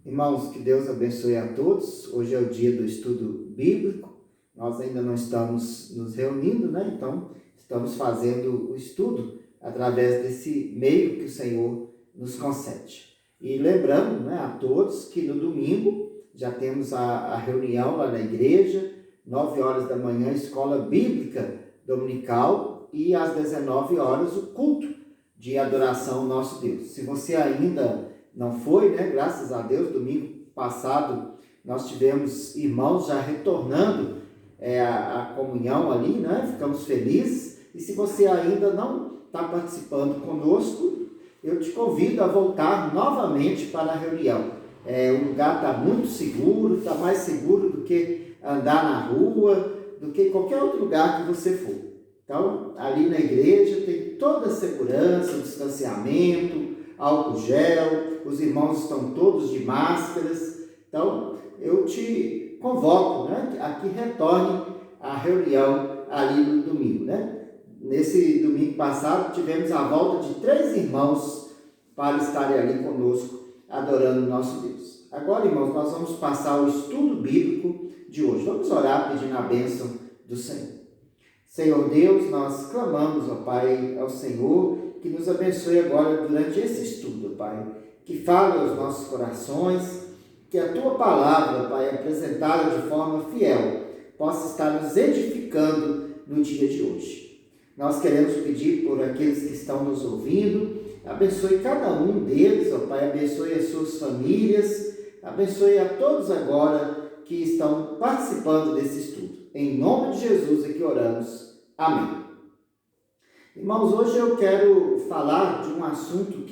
Irmãos, que Deus abençoe a todos. Hoje é o dia do estudo bíblico. Nós ainda não estamos nos reunindo, né? Então, estamos fazendo o estudo através desse meio que o Senhor nos concede. E lembrando, né, a todos que no domingo já temos a reunião lá na igreja, 9 horas da manhã, escola bíblica dominical, e às 19 horas o culto de adoração ao nosso Deus. Se você ainda não foi, né? Graças a Deus, domingo passado nós tivemos irmãos já retornando a comunhão ali, né? Ficamos felizes. E se você ainda não está participando conosco, eu te convido a voltar novamente para a reunião. O lugar está muito seguro, está mais seguro do que andar na rua, do que qualquer outro lugar que você for. Então, ali na igreja tem toda a segurança, o distanciamento, álcool gel, os irmãos estão todos de máscaras. Então, eu te convoco, né, a que retorne à reunião ali no domingo, né? Nesse domingo passado, tivemos a volta de 3 irmãos para estarem ali conosco, adorando o nosso Deus. Agora, irmãos, nós vamos passar o estudo bíblico de hoje. Vamos orar pedindo a bênção do Senhor. Senhor Deus, nós clamamos, ó Pai, ao Senhor, que nos abençoe agora durante esse estudo, Pai, que fale aos nossos corações, que a Tua palavra, Pai, apresentada de forma fiel, possa estar nos edificando no dia de hoje. Nós queremos pedir por aqueles que estão nos ouvindo, abençoe cada um deles, ó Pai, abençoe as suas famílias, abençoe a todos agora que estão participando desse estudo. Em nome de Jesus é que oramos. Amém. Irmãos, hoje eu quero falar de um assunto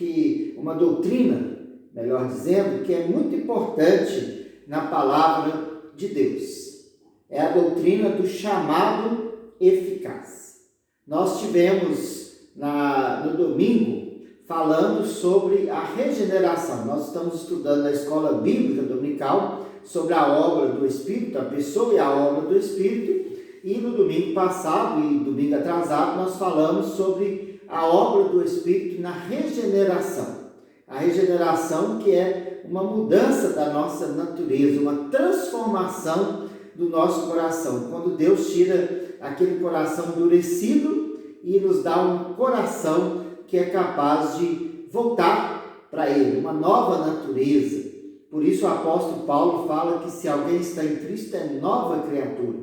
uma doutrina, melhor dizendo, que é muito importante na palavra de Deus. É a doutrina do chamado eficaz. Nós tivemos no domingo falando sobre a regeneração. Nós estamos estudando na escola bíblica dominical sobre a obra do Espírito, a pessoa e a obra do Espírito. E no domingo passado e domingo atrasado nós falamos sobre a obra do Espírito na regeneração. A regeneração que é uma mudança da nossa natureza, uma transformação do nosso coração. Quando Deus tira aquele coração endurecido e nos dá um coração que é capaz de voltar para Ele, uma nova natureza. Por isso o apóstolo Paulo fala que se alguém está em Cristo é nova criatura.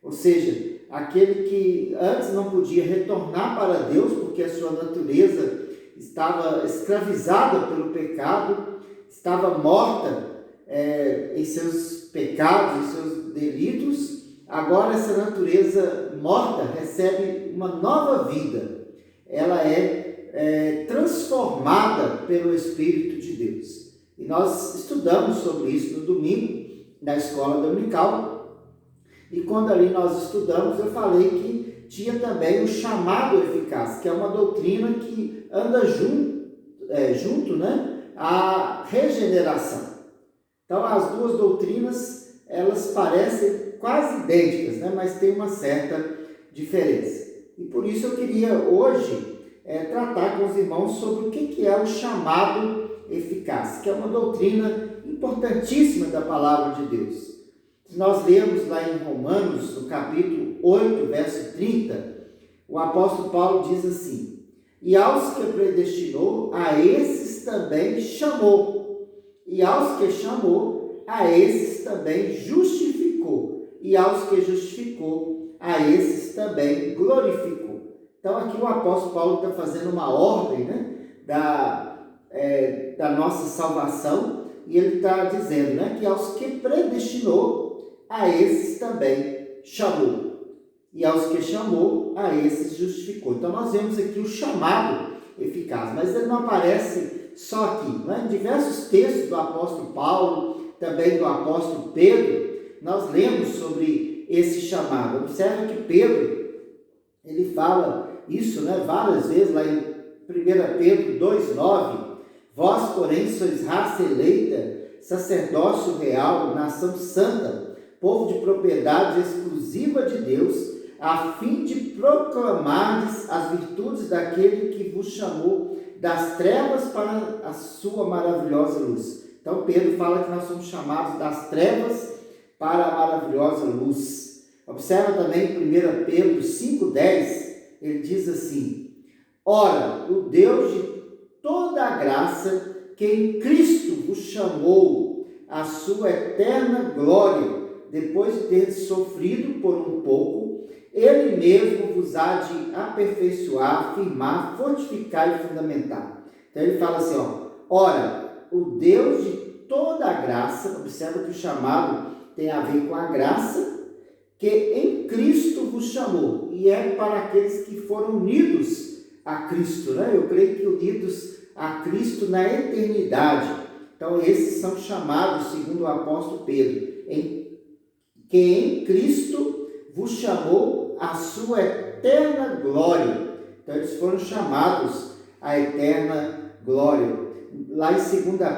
Ou seja, aquele que antes não podia retornar para Deus porque a sua natureza estava escravizada pelo pecado, estava morta em seus pecados, em seus delitos, agora essa natureza morta recebe uma nova vida. Ela é transformada pelo Espírito de Deus. E nós estudamos sobre isso no domingo, na escola dominical. E quando ali nós estudamos, eu falei que tinha também o chamado eficaz, que é uma doutrina que anda junto, né, à regeneração. Então, as duas doutrinas, elas parecem quase idênticas, né, mas tem uma certa diferença. E por isso eu queria hoje tratar com os irmãos sobre o que é o chamado eficaz, que é uma doutrina importantíssima da palavra de Deus. Se nós lermos lá em Romanos, no capítulo 8, verso 30, o apóstolo Paulo diz assim: e aos que predestinou, a esses também chamou, e aos que chamou, a esses também justificou, e aos que justificou, a esses também glorificou. Então aqui o apóstolo Paulo está fazendo uma ordem, né, da nossa salvação, e ele está dizendo, né, que aos que predestinou, a esses também chamou, e aos que chamou, a esses justificou. Então nós vemos aqui o chamado eficaz, mas ele não aparece só aqui, né? Em diversos textos do apóstolo Paulo, também do apóstolo Pedro, nós lemos sobre esse chamado. Observe que Pedro, ele fala isso, né, várias vezes, lá em 1 Pedro 2,9, vós, porém, sois raça eleita, sacerdócio real, nação santa, povo de propriedade exclusiva de Deus, a fim de proclamardes as virtudes daquele que vos chamou das trevas para a sua maravilhosa luz. Então Pedro fala que nós somos chamados das trevas para a maravilhosa luz. Observa também 1 Pedro 5,10, ele diz assim: ora, o Deus de toda a graça, que em Cristo vos chamou à sua eterna glória, depois de ter sofrido por um pouco, Ele mesmo vos há de aperfeiçoar, firmar, fortificar e fundamentar. Então ele fala assim, ora, o Deus de toda a graça, observa que o chamado tem a ver com a graça, que em Cristo vos chamou, e é para aqueles que foram unidos a Cristo, né? Eu creio que unidos a Cristo na eternidade. Então esses são chamados, segundo o apóstolo Pedro, que em Cristo vos chamou a sua eterna glória. Então eles foram chamados à eterna glória. Lá em 2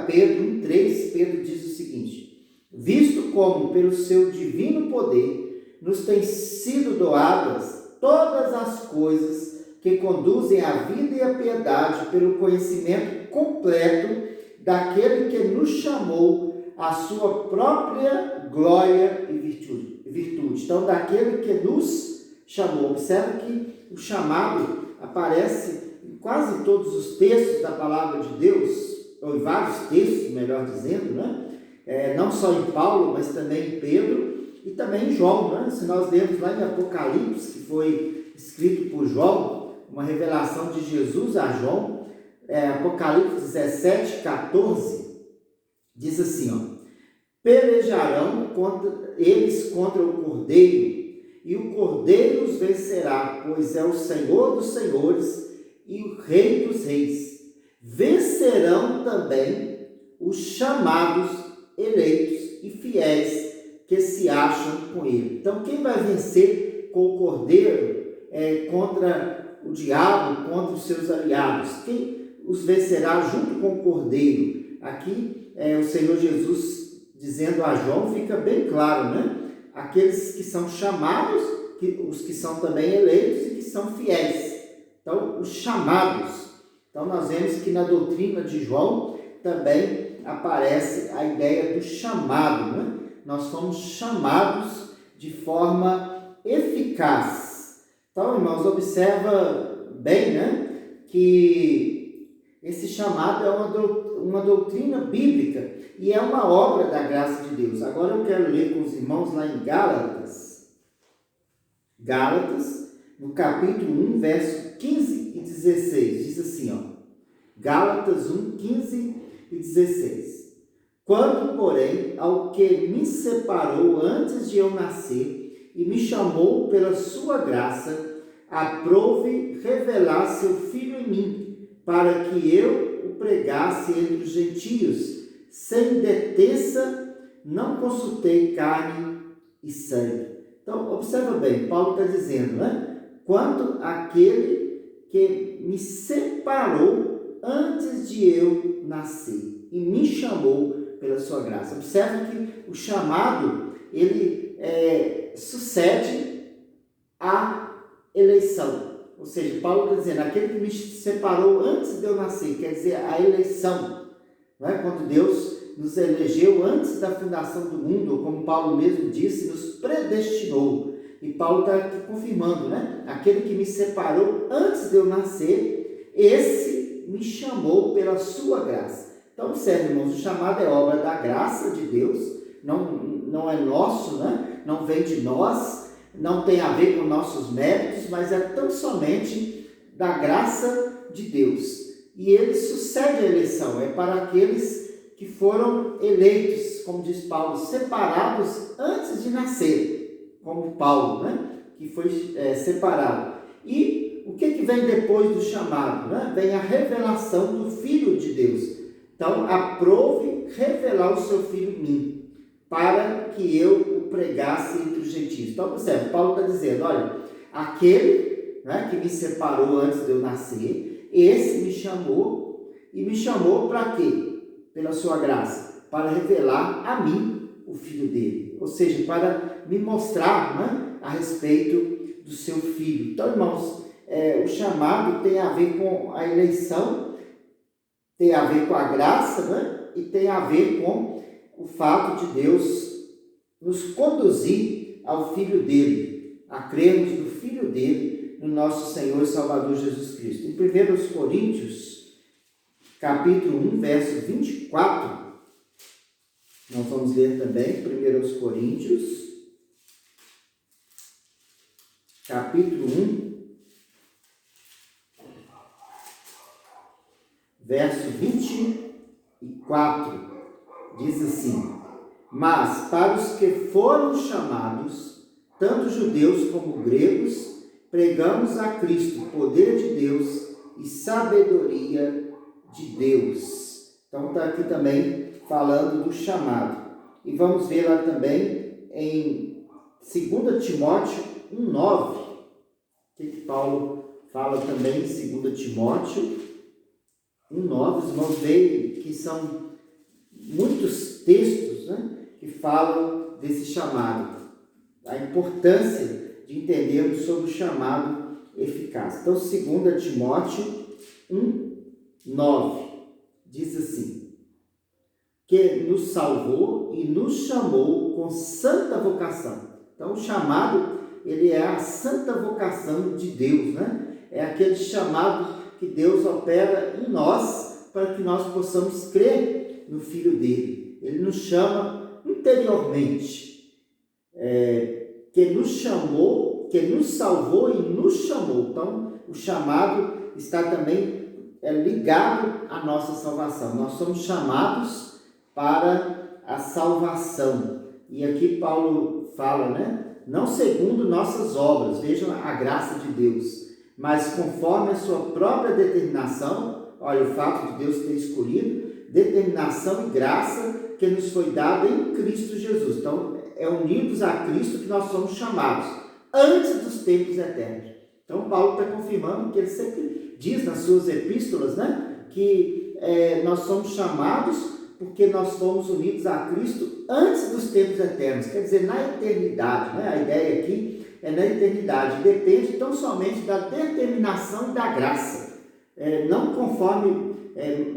Pedro 1,3, Pedro diz o seguinte: visto como pelo seu divino poder nos têm sido doadas todas as coisas que conduzem à vida e à piedade pelo conhecimento completo daquele que nos chamou à sua própria glória e virtude. Então, daquele que nos chamou. Observe que o chamado aparece em quase todos os textos da palavra de Deus, ou em vários textos, melhor dizendo, né? Não só em Paulo, mas também em Pedro e também em João, né? Se nós lermos lá em Apocalipse, que foi escrito por João, uma revelação de Jesus a João, Apocalipse 17, 14, diz assim, pelejarão eles contra o Cordeiro, e o Cordeiro os vencerá, pois é o Senhor dos senhores e o Rei dos reis. Vencerão também os chamados, eleitos e fiéis que se acham com ele. Então, quem vai vencer com o Cordeiro contra o diabo, contra os seus aliados? Quem os vencerá junto com o Cordeiro? Aqui, o Senhor Jesus dizendo a João, fica bem claro, né? Aqueles que são chamados, os que são também eleitos e que são fiéis. Então, os chamados. Então, nós vemos que na doutrina de João também aparece a ideia do chamado, né? Nós fomos chamados de forma eficaz. Então, irmãos, observa bem, né, que esse chamado é uma doutrina bíblica e é uma obra da graça de Deus. Agora eu quero ler com os irmãos lá em Gálatas, no capítulo 1, verso 15 e 16, diz assim, Gálatas 1, 15 e 16. Quanto, porém, ao que me separou antes de eu nascer e me chamou pela sua graça, aprouve revelar seu Filho em mim, para que eu o pregasse entre os gentios, sem detença, não consultei carne e sangue. Então, observa bem, Paulo está dizendo, né? Quanto àquele que me separou antes de eu nascer e me chamou pela sua graça. Observe que o chamado, ele sucede à eleição. Ou seja, Paulo está dizendo, aquele que me separou antes de eu nascer, quer dizer, a eleição. Não é? Quando Deus nos elegeu antes da fundação do mundo, como Paulo mesmo disse, nos predestinou. E Paulo está aqui confirmando, né? Aquele que me separou antes de eu nascer, esse me chamou pela sua graça. Então, observe, irmãos, o chamado é obra da graça de Deus, não é nosso, né? Não vem de nós, não tem a ver com nossos méritos, mas é tão somente da graça de Deus. E ele sucede a eleição, é para aqueles que foram eleitos, como diz Paulo, separados antes de nascer, como Paulo, né? Que foi separado. E o que vem depois do chamado? Né? Vem a revelação do Filho de Deus. Então, aprove revelar o seu Filho em mim, para que eu o pregasse entre os gentios. Então, observe, Paulo está dizendo, olha, aquele, né, que me separou antes de eu nascer, esse me chamou, e me chamou para quê? Pela sua graça, para revelar a mim o Filho dele. Ou seja, para me mostrar, né, a respeito do seu Filho. Então, irmãos, o chamado tem a ver com a eleição, tem a ver com a graça, né? E tem a ver com o fato de Deus nos conduzir ao Filho dele, a crermos no Filho dele, no nosso Senhor e Salvador Jesus Cristo. Em 1 Coríntios, capítulo 1, verso 24, nós vamos ler também 1 Coríntios, capítulo 1, verso 24, diz assim: mas para os que foram chamados, tanto judeus como gregos, pregamos a Cristo, poder de Deus e sabedoria de Deus. Então está aqui também falando do chamado. E vamos ver lá também em 2 Timóteo 1,9. O que Paulo fala também em 2 Timóteo 1,9. Os irmãos veem que são muitos textos, né, que falam desse chamado. A importância de entendermos sobre o chamado eficaz. Então, 2 Timóteo 1,9 diz assim: que nos salvou e nos chamou com santa vocação. Então, o chamado, ele é a santa vocação de Deus, né? É aquele chamado que Deus opera em nós para que nós possamos crer no Filho dele. Ele nos chama interiormente, que nos chamou, que nos salvou e nos chamou. Então, o chamado está também ligado à nossa salvação. Nós somos chamados para a salvação. E aqui Paulo fala, né? Não segundo nossas obras, vejam a graça de Deus, mas conforme a sua própria determinação. Olha, o fato de Deus ter escolhido, determinação e graça que nos foi dada em Cristo Jesus. Então, é unidos a Cristo que nós somos chamados, antes dos tempos eternos. Então, Paulo está confirmando que ele sempre diz nas suas epístolas, né, que nós somos chamados porque nós fomos unidos a Cristo antes dos tempos eternos, quer dizer, na eternidade, né? A ideia aqui é na eternidade, depende tão somente da determinação e da graça, não conforme,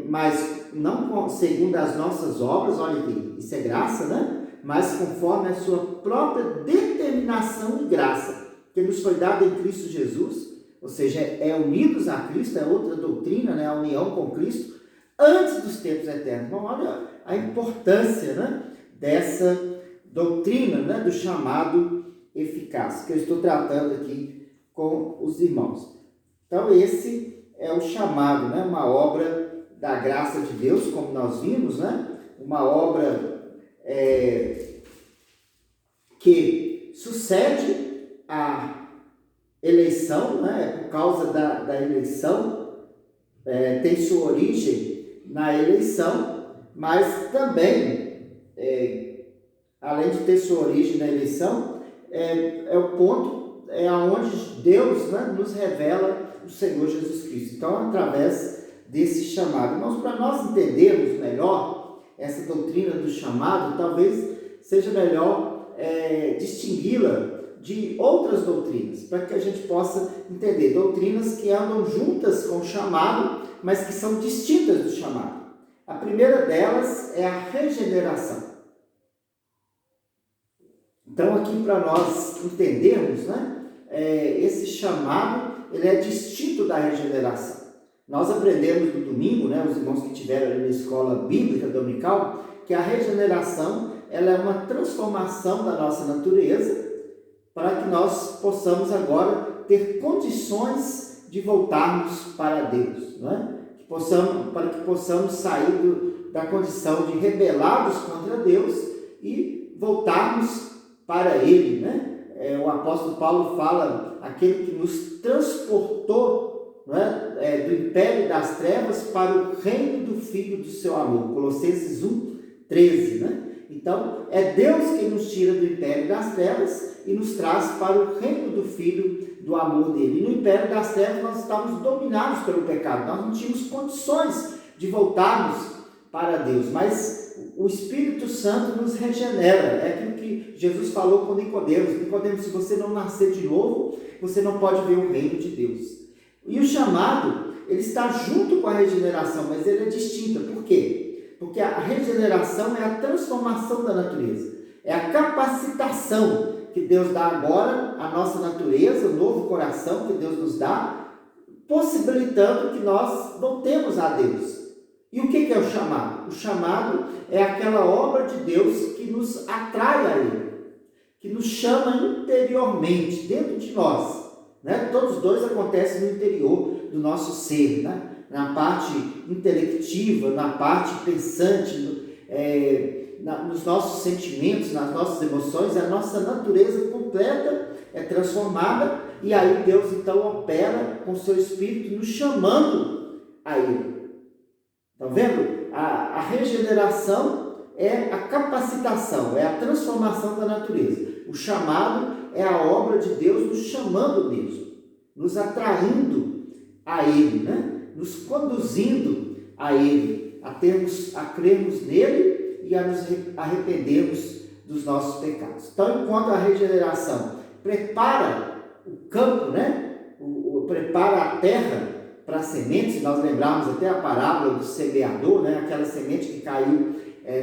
mas não segundo as nossas obras, olha aqui, isso é graça, né? Mas conforme a sua própria determinação e graça, que nos foi dada em Cristo Jesus, ou seja, unidos a Cristo, é outra doutrina, né? A união com Cristo, antes dos tempos eternos. Então, olha a importância, né, dessa doutrina, né, do chamado eficaz, que eu estou tratando aqui com os irmãos. Então, esse é o chamado, né, uma obra da graça de Deus, como nós vimos, né, uma obra que sucede a eleição, né, por causa da eleição, tem sua origem na eleição, mas também, além de ter sua origem na eleição, o ponto onde Deus, né, nos revela o Senhor Jesus Cristo. Então, através desse chamado. Mas para nós entendermos melhor essa doutrina do chamado, talvez seja melhor distingui-la de outras doutrinas, para que a gente possa entender doutrinas que andam juntas com o chamado, mas que são distintas do chamado. A primeira delas é a regeneração. Então, aqui para nós entendermos, né, esse chamado, ele é distinto da regeneração. Nós aprendemos no domingo, né, os irmãos que tiveram ali na escola bíblica dominical, que a regeneração, ela é uma transformação da nossa natureza, para que nós possamos agora ter condições de voltarmos para Deus, não é? Para que possamos sair da condição de rebelados contra Deus e voltarmos para Ele, né? O apóstolo Paulo fala, aquele que nos transportou, não é? Do império das trevas para o reino do Filho do seu amor, Colossenses 1:13, né? Então, é Deus quem nos tira do império das trevas e nos traz para o reino do Filho do amor dele. E no império das trevas nós estávamos dominados pelo pecado, nós não tínhamos condições de voltarmos para Deus, mas o Espírito Santo nos regenera. É aquilo que Jesus falou com Nicodemos. Nicodemos, se você não nascer de novo, você não pode ver o reino de Deus. E o chamado ele está junto com a regeneração, mas ele é distinta. Por quê? Porque a regeneração é a transformação da natureza, é a capacitação que Deus dá agora à nossa natureza, o novo coração que Deus nos dá, possibilitando que nós voltemos a Deus. E o que é o chamado? O chamado é aquela obra de Deus que nos atrai a Ele, que nos chama interiormente, dentro de nós. Né? Todos os dois acontecem no interior do nosso ser, né? Na parte intelectiva, na parte pensante, nos nossos sentimentos, nas nossas emoções, a nossa natureza completa é transformada, e aí Deus então opera com o seu Espírito nos chamando a Ele. Estão vendo? A regeneração é a capacitação, é a transformação da natureza. O chamado é a obra de Deus nos chamando mesmo, nos atraindo a Ele, né? Nos conduzindo a Ele, a crermos nele e a nos arrependermos dos nossos pecados. Então, enquanto a regeneração prepara o campo, né? Prepara a terra para sementes, nós lembramos até a parábola do semeador, né? Aquela semente que caiu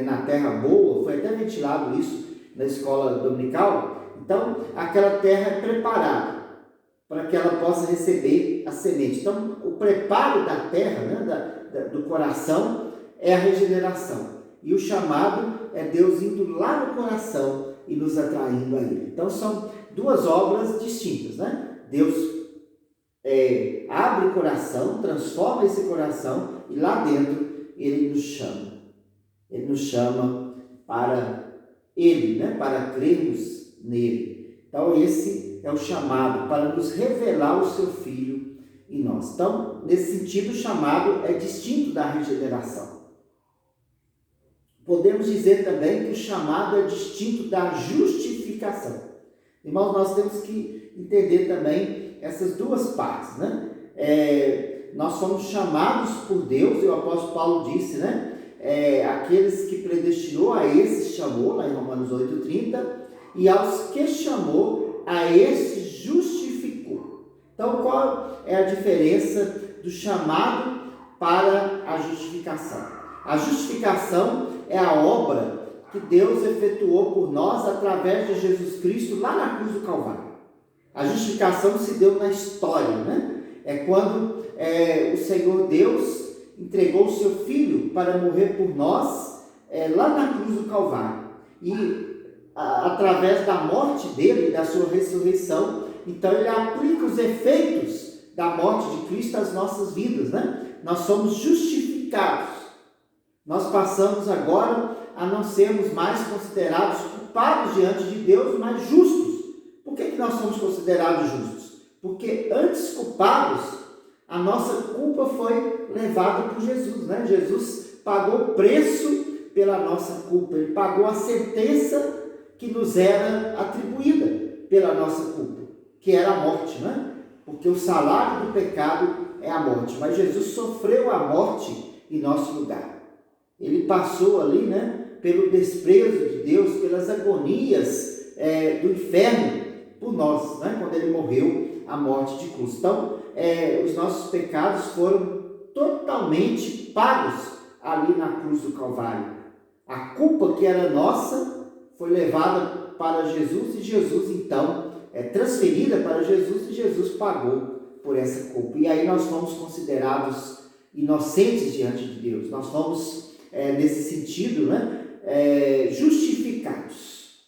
na terra boa, foi até ventilado isso na escola dominical. Então, aquela terra é preparada para que ela possa receber a semente. Então, o preparo da terra, né? Do coração, é a regeneração. E o chamado é Deus indo lá no coração e nos atraindo a Ele. Então, são duas obras distintas, né? Deus abre o coração, transforma esse coração, e lá dentro Ele nos chama. Ele nos chama para Ele, né? Para crermos nele. Então, esse é o chamado, para nos revelar o seu Filho em nós. Então, nesse sentido, o chamado é distinto da regeneração. Podemos dizer também que o chamado é distinto da justificação. Irmãos, nós temos que entender também essas duas partes, né? Nós somos chamados por Deus, e o apóstolo Paulo disse, né? Aqueles que predestinou, a esses chamou, lá em Romanos 8,30, e aos que chamou, a esses justificou. Então, qual é a diferença do chamado para a justificação? A justificação é a obra que Deus efetuou por nós através de Jesus Cristo lá na cruz do Calvário. A justificação se deu na história, né? É quando o Senhor Deus entregou o seu Filho para morrer por nós lá na cruz do Calvário. E através da morte dele, da sua ressurreição, então ele aplica os efeitos da morte de Cristo às nossas vidas, né? Nós somos justificados. Nós passamos agora a não sermos mais considerados culpados diante de Deus, mas justos. Por que nós somos considerados justos? Porque antes culpados, a nossa culpa foi levada por Jesus, né? Jesus pagou o preço pela nossa culpa. Ele pagou a sentença que nos era atribuída pela nossa culpa, que era a morte, né? Porque o salário do pecado é a morte. Mas Jesus sofreu a morte em nosso lugar. Ele passou ali, né? Pelo desprezo de Deus, pelas agonias do inferno por nós, né? Quando ele morreu a morte de cruz. Então, os nossos pecados foram totalmente pagos ali na cruz do Calvário. A culpa que era nossa foi levada para Jesus, e Jesus então transferida para Jesus, e Jesus pagou por essa culpa. E aí nós fomos considerados inocentes diante de Deus. Nós fomos, nesse sentido, né? Justificados.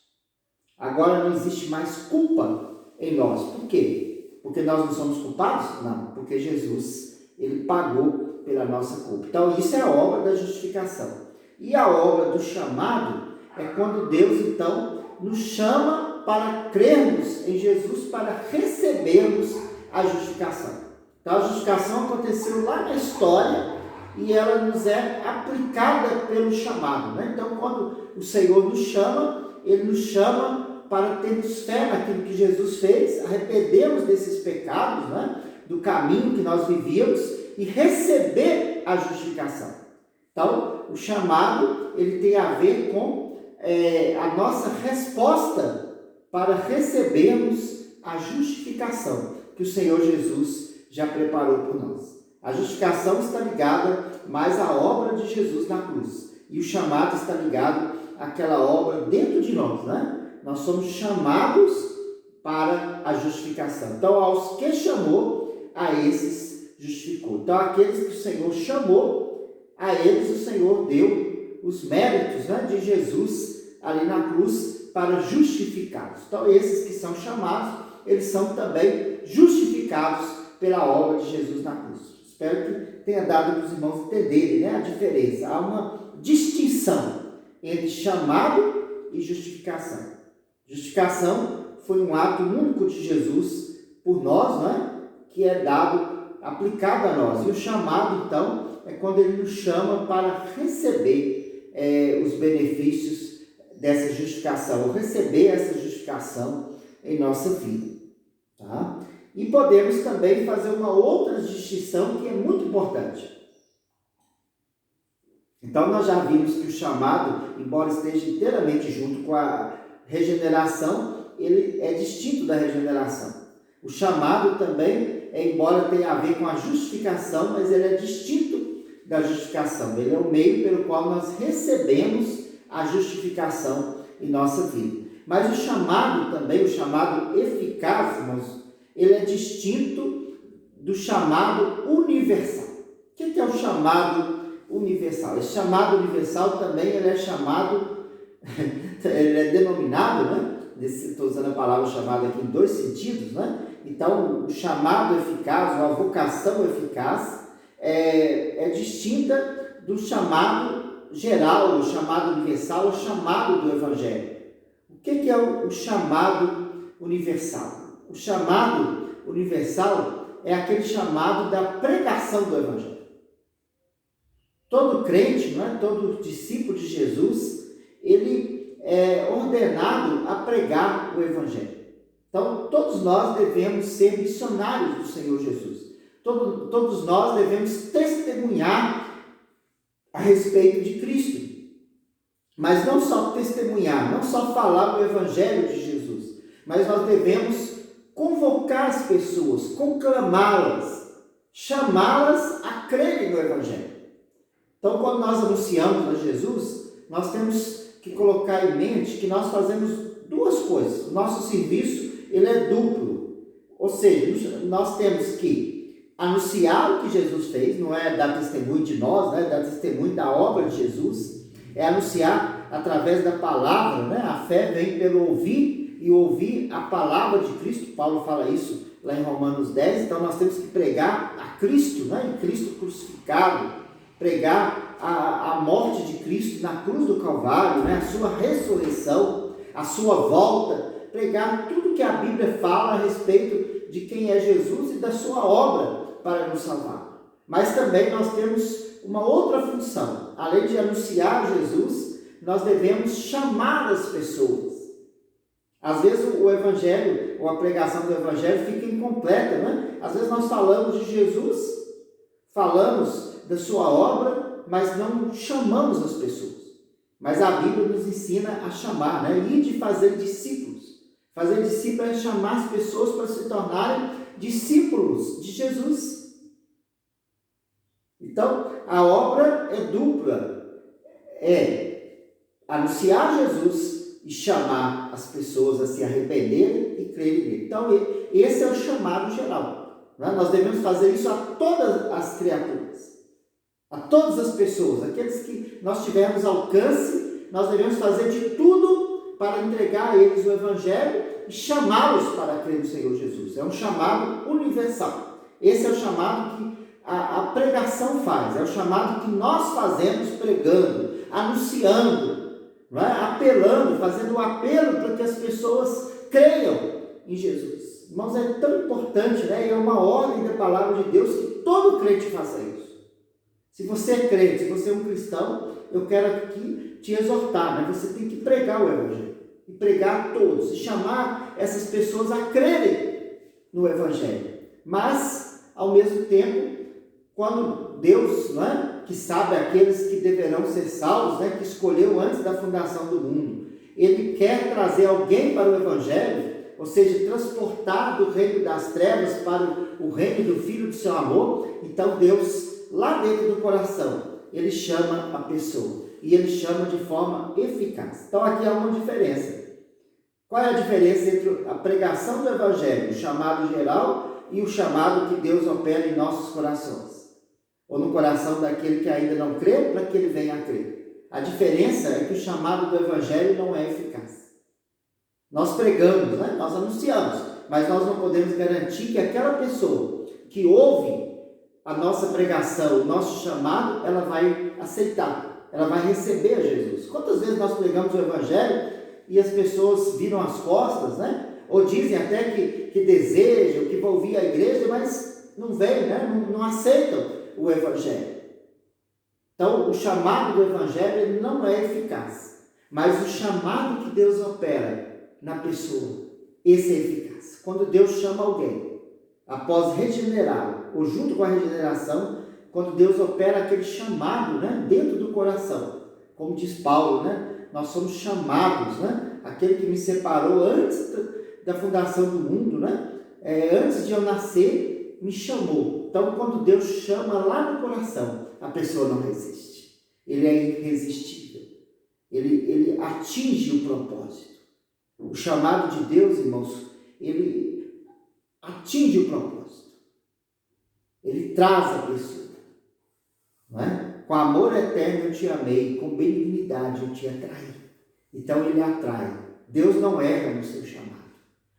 Agora não existe mais culpa em nós. Por quê? Porque nós não somos culpados? Não, porque Jesus, ele pagou pela nossa culpa. Então isso é a obra da justificação. E a obra do chamado é quando Deus então nos chama para crermos em Jesus, para recebermos a justificação. Então a justificação aconteceu lá na história, e ela nos é aplicada pelo chamado, né? Então, quando o Senhor nos chama, Ele nos chama para termos fé naquilo que Jesus fez, arrependermos desses pecados, né? Do caminho que nós vivíamos, e receber a justificação. Então, o chamado, ele tem a ver com a nossa resposta para recebermos a justificação que o Senhor Jesus já preparou por nós. A justificação está ligada mais à obra de Jesus na cruz. E o chamado está ligado àquela obra dentro de nós, né? Nós somos chamados para a justificação. Então, aos que chamou, a esses justificou. Então, aqueles que o Senhor chamou, a eles o Senhor deu os méritos, né, de Jesus ali na cruz para justificá-los. Então, esses que são chamados, eles são também justificados pela obra de Jesus na cruz. Espero que tenha dado para os irmãos entenderem, né, a diferença. Há uma distinção entre chamado e justificação. Justificação foi um ato único de Jesus por nós, né, que é dado, aplicado a nós. E o chamado, então, é quando ele nos chama para receber os benefícios dessa justificação, ou receber essa justificação em nossa vida. Tá? E podemos também fazer uma outra distinção que é muito importante. Então, nós já vimos que o chamado, embora esteja inteiramente junto com a regeneração, ele é distinto da regeneração. O chamado também, embora tenha a ver com a justificação, mas ele é distinto da justificação. Ele é o meio pelo qual nós recebemos a justificação em nossa vida. Mas o chamado também, o chamado eficaz, irmãos, ele é distinto do chamado universal. O que é o chamado universal? Esse chamado universal também ele é chamado, ele é denominado, né? Estou usando a palavra chamado aqui em dois sentidos, né? Então, o chamado eficaz, ou a vocação eficaz, é distinta do chamado geral, o chamado universal, o chamado do Evangelho. O que é o chamado universal? O chamado universal é aquele chamado da pregação do Evangelho. Todo crente, não é? Todo discípulo de Jesus, ele é ordenado a pregar o Evangelho. Então, todos nós devemos ser missionários do Senhor Jesus. Todos nós devemos testemunhar a respeito de Cristo. Mas não só testemunhar, não só falar o Evangelho de Jesus, mas nós devemos convocar as pessoas, conclamá-las, chamá-las a crerem no Evangelho. Então, quando nós anunciamos a Jesus, nós temos que colocar em mente que nós fazemos duas coisas. O nosso serviço ele é duplo, ou seja, nós temos que anunciar o que Jesus fez, não é dar testemunho de nós, né? Dar testemunho da obra de Jesus, é anunciar através da palavra, né? A fé vem pelo ouvir e ouvir a palavra de Cristo. Paulo fala isso lá em Romanos 10, então nós temos que pregar a Cristo, né? Em Cristo crucificado, pregar a morte de Cristo na cruz do Calvário, né? A sua ressurreição, a sua volta, pregar tudo que a Bíblia fala a respeito de quem é Jesus e da sua obra para nos salvar. Mas também nós temos uma outra função. Além de anunciar Jesus, nós devemos chamar as pessoas. Às vezes o Evangelho, ou a pregação do Evangelho fica incompleta, né? Às vezes nós falamos de Jesus, falamos da sua obra, mas não chamamos as pessoas. Mas a Bíblia nos ensina a chamar, né? E de fazer discípulos. Fazer discípulos é chamar as pessoas para se tornarem discípulos de Jesus. Então, a obra é dupla. É anunciar Jesus e chamar as pessoas a se arrependerem e crerem nele. Então, esse é o chamado geral. Né? Nós devemos fazer isso a todas as criaturas. A todas as pessoas. Aqueles que nós tivermos alcance, nós devemos fazer de tudo para entregar a eles o Evangelho e chamá-los para crer no Senhor Jesus. É um chamado universal. Esse é o chamado que a pregação faz, é o chamado que nós fazemos pregando, anunciando, não é? Apelando, fazendo um apelo para que as pessoas creiam em Jesus. Irmãos, é tão importante, né? É uma ordem da palavra de Deus que todo crente faça isso. Se você é crente, se você é um cristão, eu quero aqui te exortar, né? Você tem que pregar o Evangelho, e pregar a todos, e chamar essas pessoas a crerem no Evangelho. Mas, ao mesmo tempo, quando Deus, não é, que sabe aqueles que deverão ser salvos, né, que escolheu antes da fundação do mundo, Ele quer trazer alguém para o Evangelho, ou seja, transportar do reino das trevas para o reino do Filho do seu amor. Então Deus, lá dentro do coração, Ele chama a pessoa, e Ele chama de forma eficaz. Então aqui há uma diferença. Qual é a diferença entre a pregação do Evangelho, o chamado geral, e o chamado que Deus opera em nossos corações? Ou no coração daquele que ainda não crê, para que ele venha a crer. A diferença é que o chamado do Evangelho não é eficaz. Nós pregamos, né? Nós anunciamos, mas nós não podemos garantir que aquela pessoa que ouve a nossa pregação, o nosso chamado, ela vai aceitar, ela vai receber a Jesus. Quantas vezes nós pregamos o Evangelho e as pessoas viram as costas, né? Ou dizem até que desejam, que vão vir à igreja, mas não vêm, né? Não aceitam o Evangelho. Então, o chamado do Evangelho ele não é eficaz, mas o chamado que Deus opera na pessoa, esse é eficaz. Quando Deus chama alguém, após regenerá-lo, ou junto com a regeneração, quando Deus opera aquele chamado, né, dentro do coração, como diz Paulo, né, nós somos chamados, né, aquele que me separou antes da fundação do mundo, né, antes de eu nascer, me chamou. Então, quando Deus chama lá no coração, a pessoa não resiste. Ele é irresistível. Ele atinge o propósito. O chamado de Deus, irmãos, ele atinge o propósito. Ele traz a pessoa. Não é? Com amor eterno eu te amei, com benignidade eu te atraí. Então ele atrai. Deus não erra no seu chamado.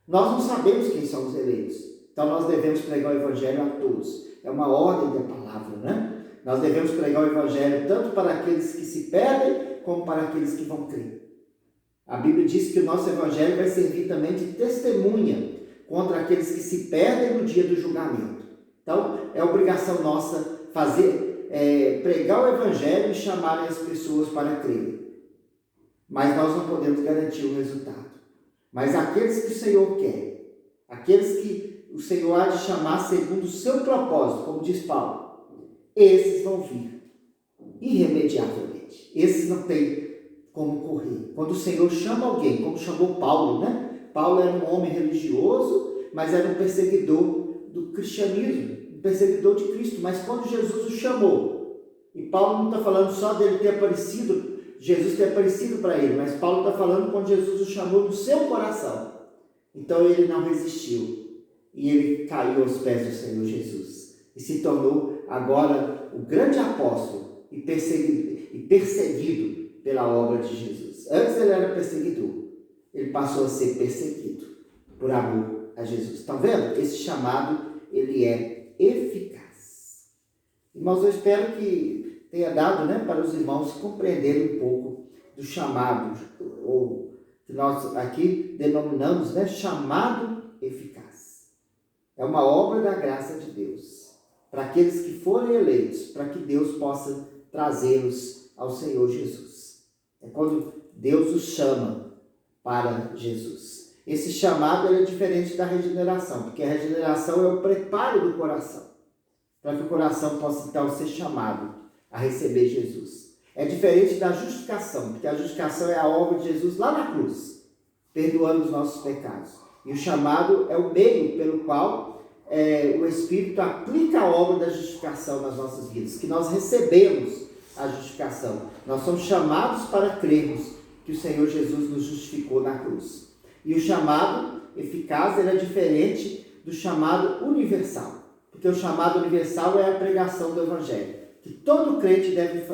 Nós não sabemos quem são os eleitos. Então nós devemos pregar o Evangelho a todos. É uma ordem da palavra, né? Nós devemos pregar o Evangelho tanto para aqueles que se perdem, como para aqueles que vão crer. A Bíblia diz que o nosso Evangelho vai servir também de testemunha contra aqueles que se perdem no dia do julgamento. Então, é obrigação nossa pregar o Evangelho e chamar as pessoas para crer. Mas nós não podemos garantir o resultado. Mas aqueles que o Senhor quer, aqueles que o Senhor há de chamar segundo o seu propósito, como diz Paulo, esses vão vir irremediavelmente. Esses não tem como correr. Quando o Senhor chama alguém, como chamou Paulo, né? Paulo era um homem religioso, mas era um perseguidor do cristianismo, um perseguidor de Cristo. Mas quando Jesus o chamou, e Paulo não está falando só dele ter aparecido, Jesus ter aparecido para ele, mas Paulo está falando quando Jesus o chamou no seu coração. Então ele não resistiu. E ele caiu aos pés do Senhor Jesus. E se tornou agora o grande apóstolo e perseguido pela obra de Jesus. Antes ele era perseguidor. Ele passou a ser perseguido por amor a Jesus. Estão vendo? Esse chamado, ele é eficaz. Irmãos, eu espero que tenha dado, né, para os irmãos compreenderem um pouco do chamado, ou que nós aqui denominamos, né, chamado eficaz. É uma obra da graça de Deus, para aqueles que forem eleitos, para que Deus possa trazê-los ao Senhor Jesus. É quando Deus os chama para Jesus. Esse chamado é diferente da regeneração, porque a regeneração é o preparo do coração, para que o coração possa então ser chamado a receber Jesus. É diferente da justificação, porque a justificação é a obra de Jesus lá na cruz, perdoando os nossos pecados. E o chamado é o meio pelo qual o Espírito aplica a obra da justificação nas nossas vidas, que nós recebemos a justificação. Nós somos chamados para crermos que o Senhor Jesus nos justificou na cruz. E o chamado eficaz ele é diferente do chamado universal, porque o chamado universal é a pregação do Evangelho, que todo crente deve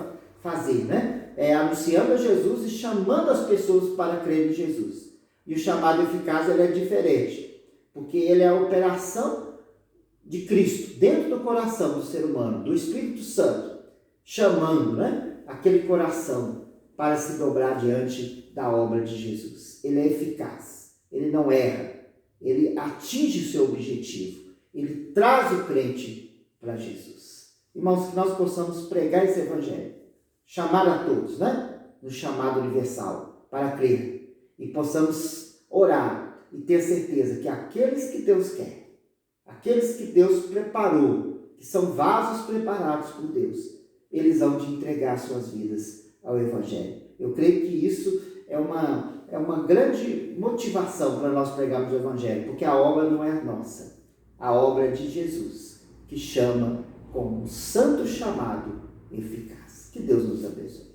fazer, né? Anunciando a Jesus e chamando as pessoas para crer em Jesus. E o chamado eficaz ele é diferente, porque ele é a operação de Cristo dentro do coração do ser humano, do Espírito Santo, chamando, né, aquele coração para se dobrar diante da obra de Jesus. Ele é eficaz, ele não erra, ele atinge o seu objetivo, ele traz o crente para Jesus. Irmãos, que nós possamos pregar esse Evangelho, chamar a todos, né, no chamado universal, para crer, e possamos orar e ter certeza que aqueles que Deus quer, aqueles que Deus preparou, que são vasos preparados por Deus, eles vão de entregar suas vidas ao Evangelho. Eu creio que isso é uma é uma grande motivação para nós pregarmos o Evangelho, porque a obra não é nossa, a obra é de Jesus, que chama com um santo chamado eficaz. Que Deus nos abençoe.